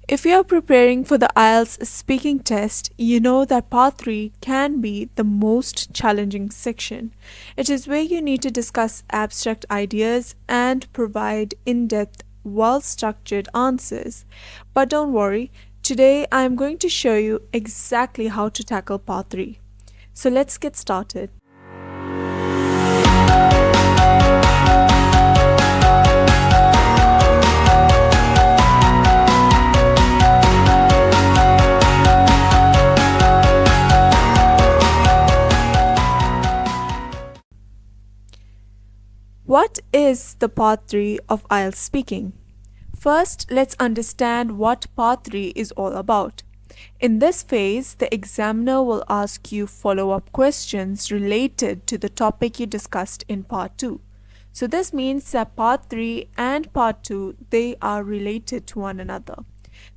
If you are preparing for the IELTS speaking test, you know that part 3 can be the most challenging section. It is where you need to discuss abstract ideas and provide in-depth, well-structured answers. But don't worry, today I am going to show you exactly how to tackle part 3. So let's get started. What is the part 3 of IELTS speaking? First, let's understand what part 3 is all about. In this phase, the examiner will ask you follow-up questions related to the topic you discussed in part 2. So this means that part 3 and part 2, they are related to one another.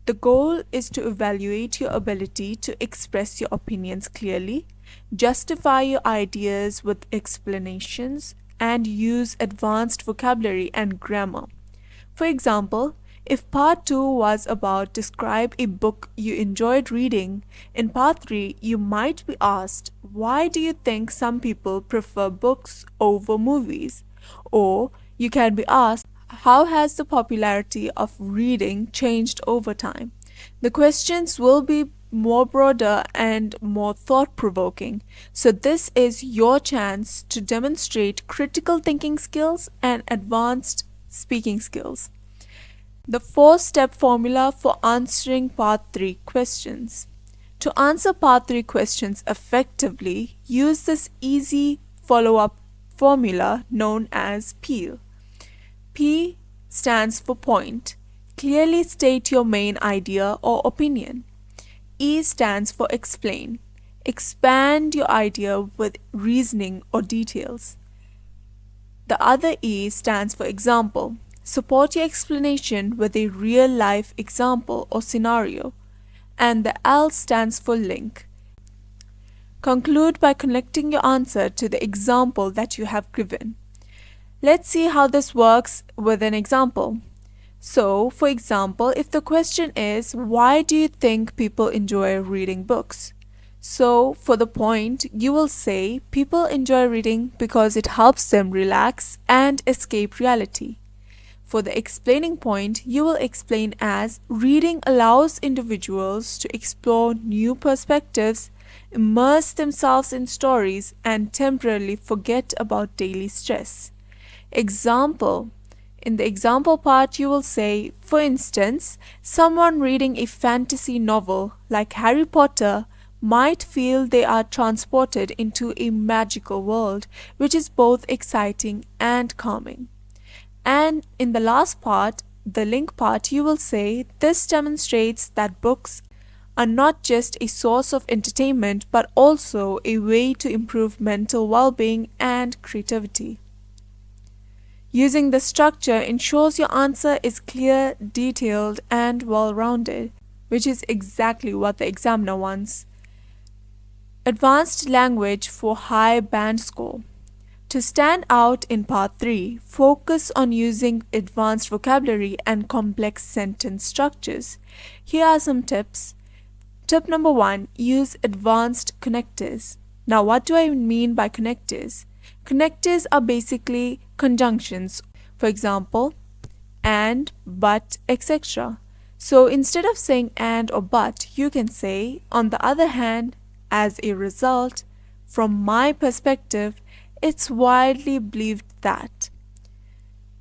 The goal is to evaluate your ability to express your opinions clearly, justify your ideas with explanations, and use advanced vocabulary and grammar. For example, if part 2 was about describe a book you enjoyed reading, in part 3 you might be asked, why do you think some people prefer books over movies? Or you can be asked, how has the popularity of reading changed over time? The questions will be more broader and more thought-provoking. So this is your chance to demonstrate critical thinking skills and advanced speaking skills. The 4-step formula for answering part 3 questions. To answer part 3 questions effectively, use this easy follow-up formula known as P.E.E.L. P stands for point. Clearly state your main idea or opinion. E stands for explain. Expand your idea with reasoning or details. The other E stands for example. Support your explanation with a real-life example or scenario. And the L stands for link. Conclude by connecting your answer to the example that you have given. Let's see how this works with an example. So, for example, if the question is, why do you think people enjoy reading books? So, for the point, you will say, people enjoy reading because it helps them relax and escape reality. For the explaining point, you will explain as, reading allows individuals to explore new perspectives, immerse themselves in stories, and temporarily forget about daily stress. Example. In the example part, you will say, for instance, someone reading a fantasy novel like Harry Potter might feel they are transported into a magical world, which is both exciting and calming. And in the last part, the link part, you will say, this demonstrates that books are not just a source of entertainment, but also a way to improve mental well-being and creativity. Using this structure ensures your answer is clear, detailed, and well-rounded, which is exactly what the examiner wants. Advanced language for high band score. To stand out in part 3, focus on using advanced vocabulary and complex sentence structures. Here are some tips. Tip number 1, use advanced connectors. Now, what do I mean by connectors? Connectors are basically conjunctions, for example, and, but, etc. So instead of saying and or but, you can say, on the other hand, as a result, from my perspective, it's widely believed that.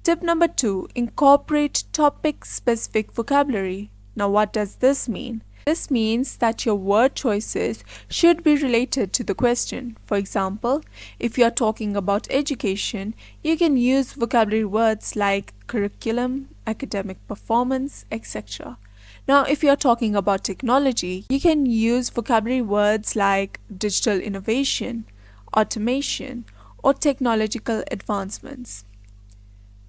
Tip number 2, incorporate topic-specific vocabulary. Now what does this mean? This means that your word choices should be related to the question. For example, if you are talking about education, you can use vocabulary words like curriculum, academic performance, etc. Now, if you are talking about technology, you can use vocabulary words like digital innovation, automation, or technological advancements.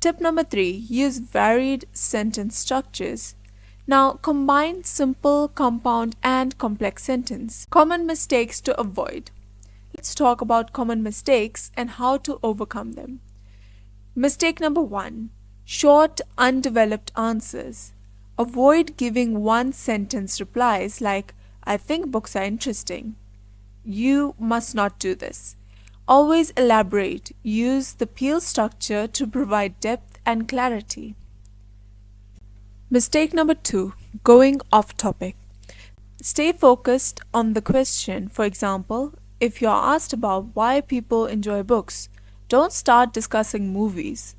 Tip number 3, use varied sentence structures. Now, combine simple, compound, and complex sentence. Common mistakes to avoid. Let's talk about common mistakes and how to overcome them. Mistake number 1, short, undeveloped answers. Avoid giving one-sentence replies like, I think books are interesting. You must not do this. Always elaborate. Use the P.E.E.L structure to provide depth and clarity. Mistake number 2, going off topic. Stay focused on the question. For example, if you're asked about why people enjoy books, don't start discussing movies.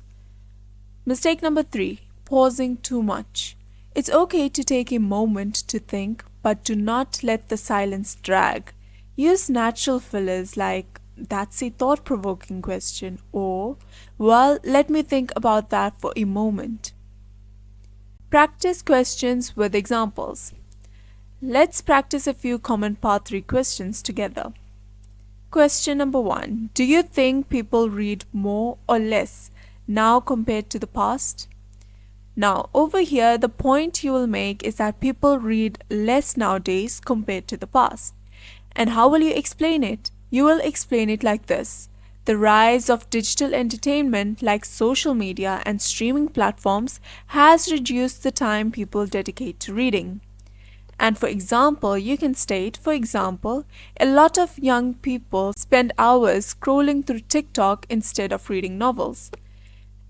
Mistake number 3, pausing too much. It's okay to take a moment to think, but do not let the silence drag. Use natural fillers like, that's a thought-provoking question, or, well, let me think about that for a moment. Practice questions with examples. Let's practice a few common Part 3 questions together. Question number 1. Do you think people read more or less now compared to the past? Now, over here, the point you will make is that people read less nowadays compared to the past. And how will you explain it? You will explain it like this. The rise of digital entertainment like social media and streaming platforms has reduced the time people dedicate to reading. And for example, you can state, for example, a lot of young people spend hours scrolling through TikTok instead of reading novels.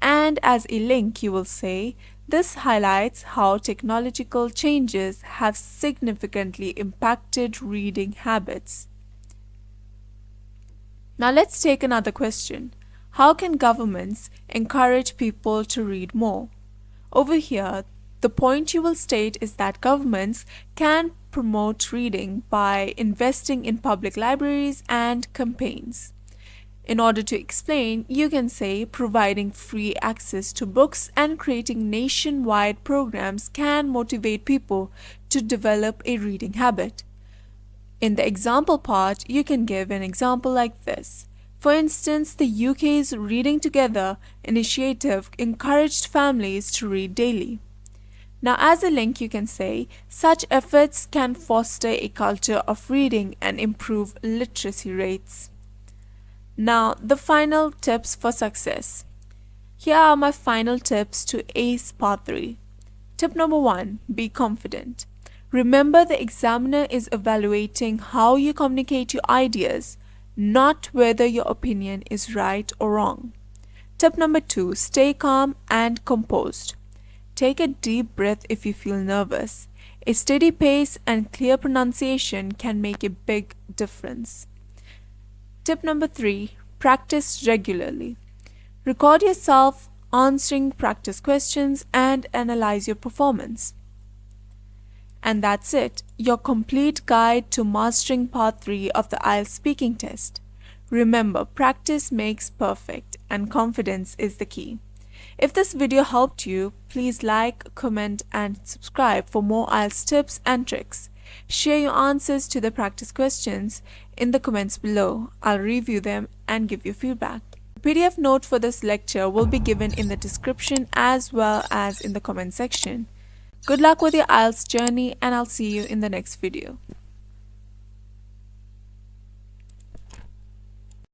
And as a link, you will say, this highlights how technological changes have significantly impacted reading habits. Now let's take another question. How can governments encourage people to read more? Over here, the point you will state is that governments can promote reading by investing in public libraries and campaigns. In order to explain, you can say providing free access to books and creating nationwide programs can motivate people to develop a reading habit. In the example part, you can give an example like this. For instance, the UK's Reading Together initiative encouraged families to read daily. Now, as a link, you can say, such efforts can foster a culture of reading and improve literacy rates. Now, the final tips for success. Here are my final tips to ace Part 3. Tip number 1, be confident. Remember, the examiner is evaluating how you communicate your ideas, not whether your opinion is right or wrong. Tip number 2, stay calm and composed. Take a deep breath if you feel nervous. A steady pace and clear pronunciation can make a big difference. Tip number 3, practice regularly. Record yourself answering practice questions and analyze your performance. And that's it, your complete guide to mastering Part 3 of the IELTS Speaking Test. Remember, practice makes perfect and confidence is the key. If this video helped you, please like, comment and subscribe for more IELTS tips and tricks. Share your answers to the practice questions in the comments below. I'll review them and give you feedback. The PDF note for this lecture will be given in the description as well as in the comment section. Good luck with your IELTS journey and I'll see you in the next video.